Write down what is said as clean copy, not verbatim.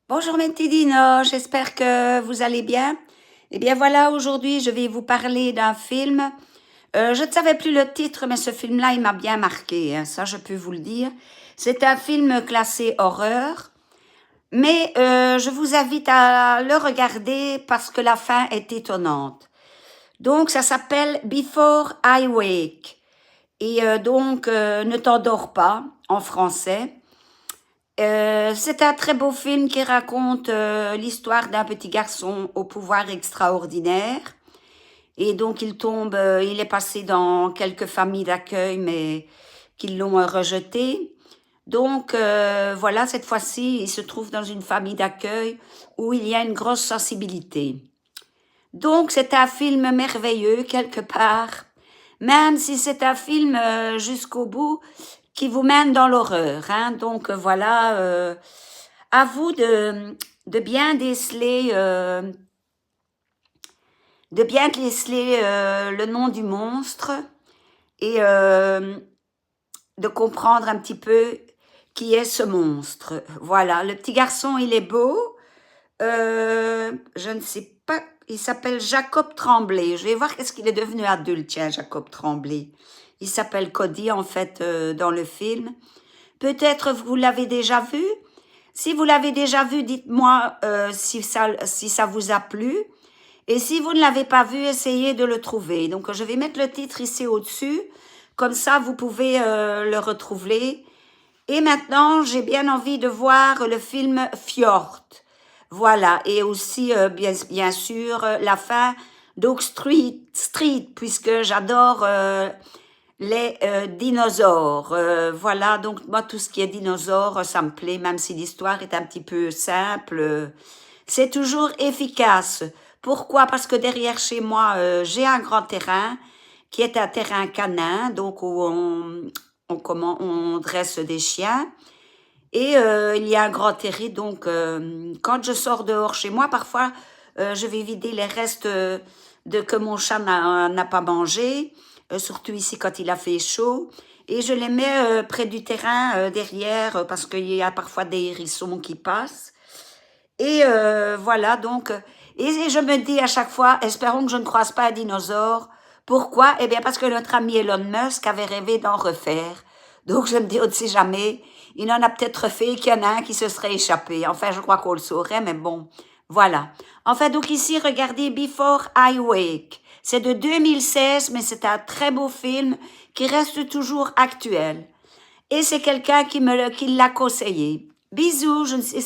Bonjour mes petits dinos, j'espère que vous allez bien. Eh bien voilà, aujourd'hui je vais vous parler d'un film. Je ne savais plus le titre, mais ce film-là, il m'a bien marqué, hein, ça je peux vous le dire. C'est un film classé horreur, mais je vous invite à le regarder parce que la fin est étonnante. Donc ça s'appelle Before I Wake. Et ne t'endors pas en français. C'est un très beau film qui raconte l'histoire d'un petit garçon au pouvoir extraordinaire. Et donc il est passé dans quelques familles d'accueil, mais qui l'ont rejeté. Donc voilà, cette fois-ci, il se trouve dans une famille d'accueil où il y a une grosse sensibilité. Donc c'est un film merveilleux quelque part, même si c'est un film jusqu'au bout qui vous mène dans l'horreur. Hein. Donc voilà, à vous de bien déceler, le nom du monstre et de comprendre un petit peu qui est ce monstre. Voilà, le petit garçon, il est beau. Je ne sais pas, il s'appelle Jacob Tremblay. Je vais voir qu'est-ce qu'il est devenu adulte, tiens, Jacob Tremblay. Il s'appelle Cody, en fait, dans le film. Peut-être vous l'avez déjà vu. Si vous l'avez déjà vu, dites-moi si ça vous a plu. Et si vous ne l'avez pas vu, essayez de le trouver. Donc, je vais mettre le titre ici au-dessus. Comme ça, vous pouvez le retrouver. Et maintenant, j'ai bien envie de voir le film Fjord. Voilà. Et aussi, bien sûr, la fin d'Oak Street, puisque j'adore les dinosaures. Voilà, donc moi, tout ce qui est dinosaures, ça me plaît, même si l'histoire est un petit peu simple. C'est toujours efficace. Pourquoi? Parce que derrière chez moi, j'ai un grand terrain qui est un terrain canin, donc où on dresse des chiens. Et il y a un grand terrain, donc quand je sors dehors chez moi, parfois, je vais vider les restes que mon chat n'a pas mangé, surtout ici quand il a fait chaud. Et je les mets près du terrain, derrière, parce qu'il y a parfois des hérissons qui passent. Et voilà, donc, et je me dis à chaque fois, espérons que je ne croise pas un dinosaure. Pourquoi? Eh bien, parce que notre ami Elon Musk avait rêvé d'en refaire. Donc, je me dis, on ne sait jamais, il en a peut-être refait qu'il y en a un qui se serait échappé. Enfin, je crois qu'on le saurait, mais bon, voilà. Enfin, donc ici, regardez Before I Wake. C'est de 2016, mais c'est un très beau film qui reste toujours actuel. Et c'est quelqu'un qui l'a conseillé. Bisous, je ne sais